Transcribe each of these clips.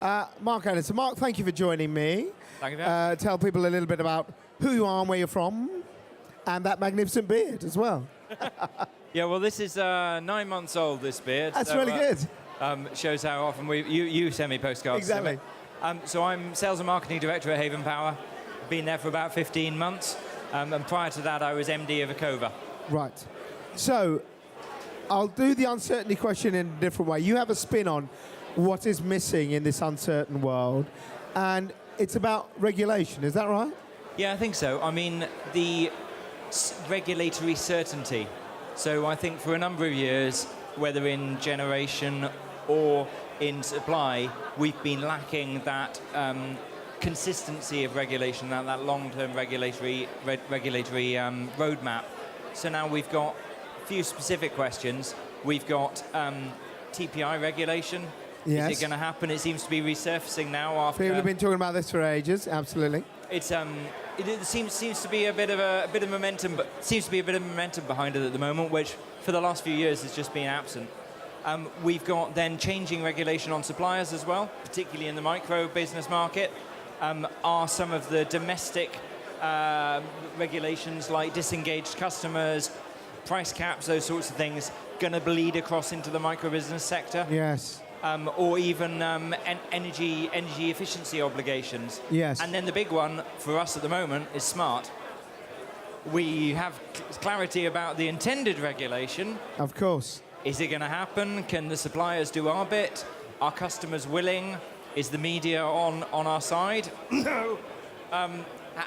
Mark Anderson. Mark, thank you for joining me. Thank you. Tell people a little bit about who you are and where you're from, and that magnificent beard as well. Yeah, well, this is 9 months old, this beard. That's really good. Shows how often you send me postcards. Exactly. So I'm Sales and Marketing Director at Haven Power. Been there for about 15 months. And prior to that, I was MD of Acova. Right. So I'll do the uncertainty question in a different way. You have a spin on what is missing in this uncertain world, and it's about regulation. Is that right? Yeah, I think so. I mean, the regulatory certainty. So I think for a number of years, whether in generation or in supply, we've been lacking that consistency of regulation, that long-term regulatory roadmap. So now we've got a few specific questions. We've got TPI regulation. Yes. Is it going to happen? It seems to be resurfacing now after. People have been talking about this for ages. Absolutely. It's it seems to be a bit of momentum, but seems to be a bit of momentum behind it at the moment, which for the last few years has just been absent. We've got then changing regulation on suppliers as well, particularly in the micro business market. Are some of the domestic regulations like disengaged customers, price caps, those sorts of things, going to bleed across into the micro business sector? Yes. Or even energy efficiency obligations. Yes. And then the big one for us at the moment is smart. We have clarity about the intended regulation. Of course. Is it going to happen? Can the suppliers do our bit? Are customers willing? Is the media on our side?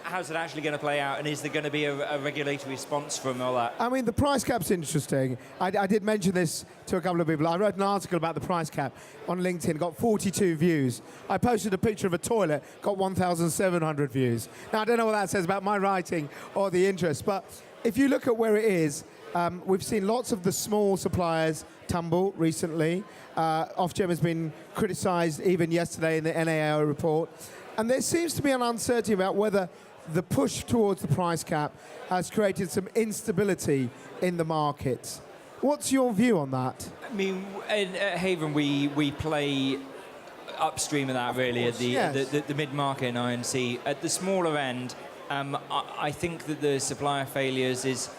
How's it actually going to play out, and is there going to be a regulatory response from all that? I mean, the price cap's interesting. I did mention this to a couple of people. I wrote an article about the price cap on LinkedIn, got 42 views. I posted a picture of a toilet, got 1,700 views. Now, I don't know what that says about my writing or the interest, but if you look at where it is, we've seen lots of the small suppliers tumble recently. Ofgem has been criticised even yesterday in the NAO report. And there seems to be an uncertainty about whether the push towards the price cap has created some instability in the market. What's your view on that? I mean, at Haven, we play upstream of that, really, course, at the mid-market in I&C. At the smaller end, I think that the supplier failures is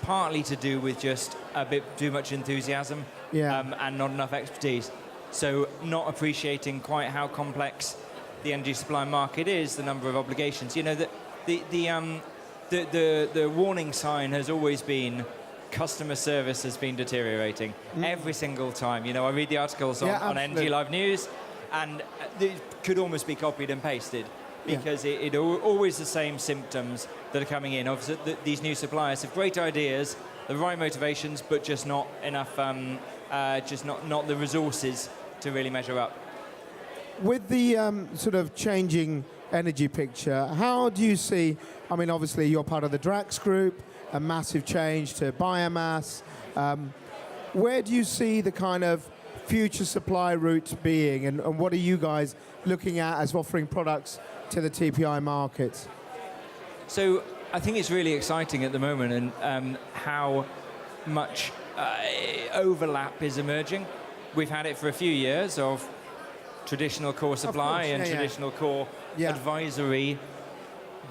partly to do with just a bit too much enthusiasm and not enough expertise. So not appreciating quite how complex the energy supply market is, the number of obligations. You know, the warning sign has always been customer service has been deteriorating every single time. You know, I read the articles on Energy Live News, and it could almost be copied and pasted because it always the same symptoms that are coming in. Obviously, these new suppliers have great ideas, the right motivations, but just not enough, just not the resources to really measure up. With the sort of changing energy picture, how do you see, I mean, obviously you're part of the Drax group, a massive change to biomass. Where do you see the kind of future supply routes being, and what are you guys looking at as offering products to the TPI market? So I think it's really exciting at the moment, and how much overlap is emerging. We've had it for a few years of traditional core supply and traditional core advisory,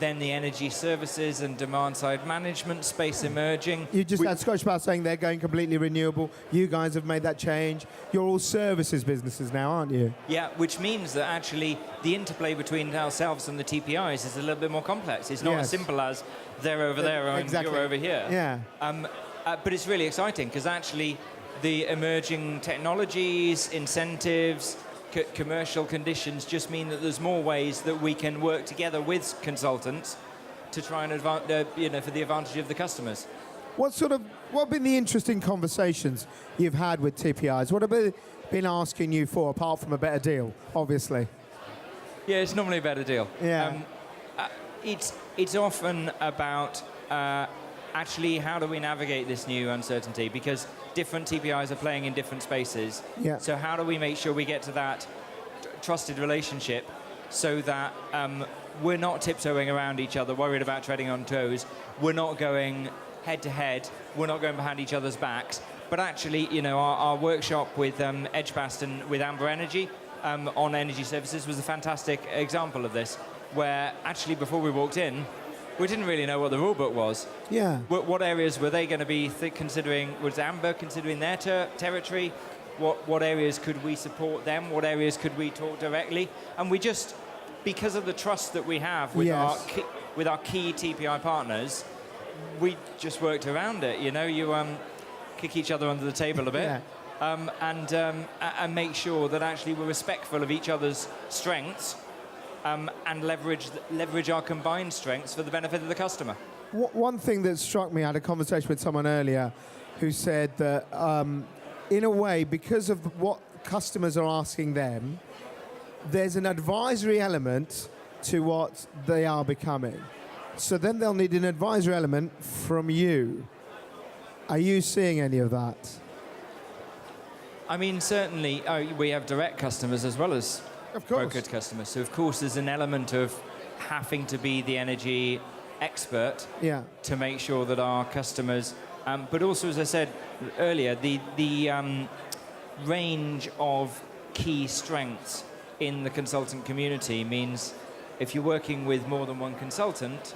then the energy services and demand-side management space emerging. You just had Scottish Power saying they're going completely renewable. You guys have made that change. You're all services businesses now, aren't you? Yeah, which means that actually the interplay between ourselves and the TPIs is a little bit more complex. It's not as simple as they're over there and you're over here. Yeah. But it's really exciting because actually the emerging technologies, incentives, commercial conditions just mean that there's more ways that we can work together with consultants to try and for the advantage of the customers. What have been the interesting conversations you've had with TPIs? What have they been asking you for, apart from a better deal, obviously? Yeah, it's normally a better deal. Yeah. It's often about actually how do we navigate this new uncertainty, because different TPIs are playing in different spaces. Yeah. So how do we make sure we get to that trusted relationship so that we're not tiptoeing around each other, worried about treading on toes. We're not going head to head. We're not going behind each other's backs. But actually, you know, our workshop with EdgeBast and with Amber Energy on energy services was a fantastic example of this, where actually before we walked in, we didn't really know what the rule book was. Yeah. What areas were they going to be considering? Was Amber considering their territory? What areas could we support them? What areas could we talk directly? And we just, because of the trust that we have with with our key TPI partners, we just worked around it. You know, you kick each other under the table a bit, and make sure that actually we're respectful of each other's strengths, and leverage our combined strengths for the benefit of the customer. One thing that struck me, I had a conversation with someone earlier who said that, in a way, because of what customers are asking them, there's an advisory element to what they are becoming. So then they'll need an advisory element from you. Are you seeing any of that? I mean, certainly, we have direct customers as well as brokered customers. So, of course, there's an element of having to be the energy expert to make sure that our customers... but also, as I said earlier, the range of key strengths in the consultant community means if you're working with more than one consultant,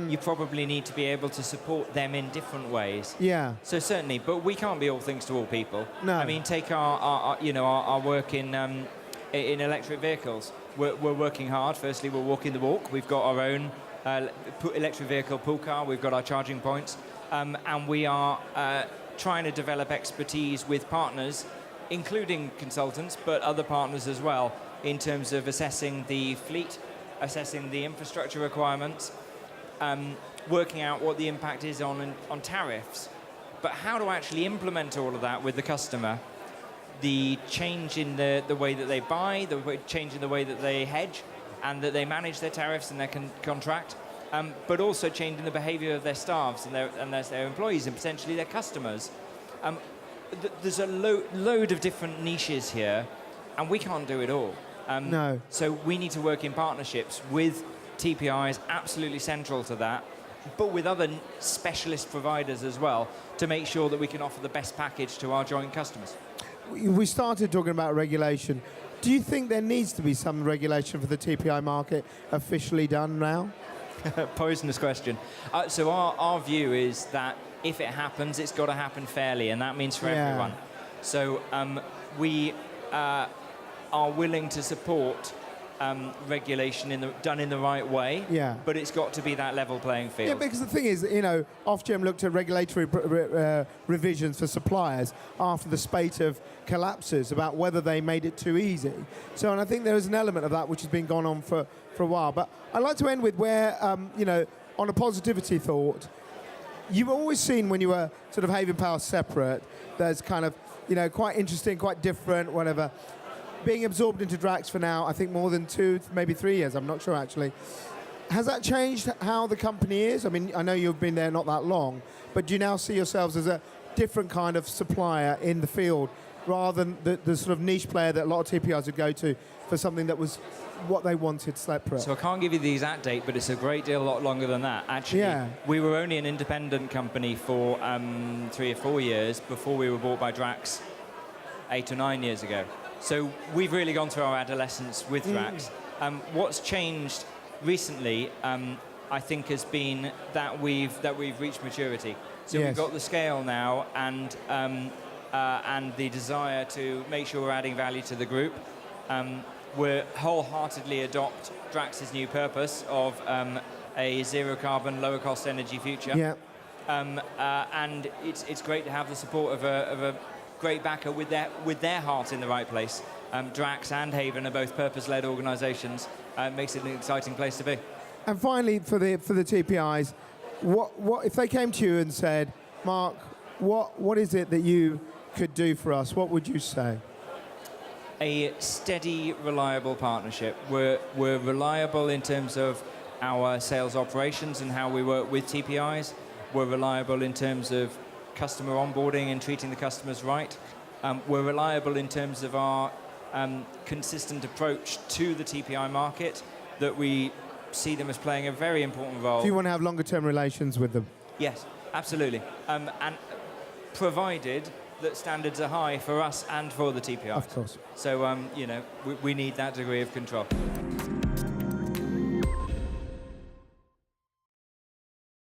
you probably need to be able to support them in different ways. Yeah. So certainly, but we can't be all things to all people. No. I mean, take our work in electric vehicles. We're working hard. Firstly, we're walking the walk. We've got our own electric vehicle pool car. We've got our charging points. And we are trying to develop expertise with partners, including consultants, but other partners as well, in terms of assessing the fleet, assessing the infrastructure requirements, working out what the impact is on tariffs, but how to actually implement all of that with the customer. The change in the way that they buy, change in the way that they hedge, and that they manage their tariffs and their contract, but also changing the behavior of their staffs and their employees and potentially their customers. There's a load of different niches here, and we can't do it all. No. So we need to work in partnerships with TPIs, absolutely central to that, but with other specialist providers as well, to make sure that we can offer the best package to our joint customers. We started talking about regulation. Do you think there needs to be some regulation for the TPI market officially done now? Poisonous question. So our view is that if it happens, it's got to happen fairly, and that means for everyone. So we are willing to support regulation done in the right way, but it's got to be that level playing field. Yeah, because the thing is, you know, Ofgem looked at regulatory revisions for suppliers after the spate of collapses about whether they made it too easy. So, and I think there is an element of that which has been going on for a while. But I'd like to end with where, you know, on a positivity thought, you've always seen when you were sort of Haven Power separate, there's kind of, you know, quite interesting, quite different, whatever. Being absorbed into Drax for now, I think more than 2, maybe 3 years, I'm not sure actually. Has that changed how the company is? I mean, I know you've been there not that long, but do you now see yourselves as a different kind of supplier in the field rather than the sort of niche player that a lot of TPIs would go to for something that was what they wanted separate? So I can't give you the exact date, but it's a great deal, a lot longer than that. Actually, we were only an independent company for 3 or 4 years before we were bought by Drax 8 or 9 years ago. So we've really gone through our adolescence with Drax. What's changed recently, I think, has been that we've reached maturity. So we've got the scale now and the desire to make sure we're adding value to the group. We're wholeheartedly adopt Drax's new purpose of a zero carbon, lower cost energy future. And it's great to have the support of a great backer with their heart in the right place. Drax and Haven are both purpose-led organisations. Makes it an exciting place to be. And finally, for the TPIs, what if they came to you and said, Mark, what is it that you could do for us? What would you say? A steady, reliable partnership. We're reliable in terms of our sales operations and how we work with TPIs. We're reliable in terms of customer onboarding and treating the customers right. We're reliable in terms of our consistent approach to the TPI market, that we see them as playing a very important role. Do you want to have longer term relations with them? Yes, absolutely. And provided that standards are high for us and for the TPI. Of course. So, you know, we need that degree of control.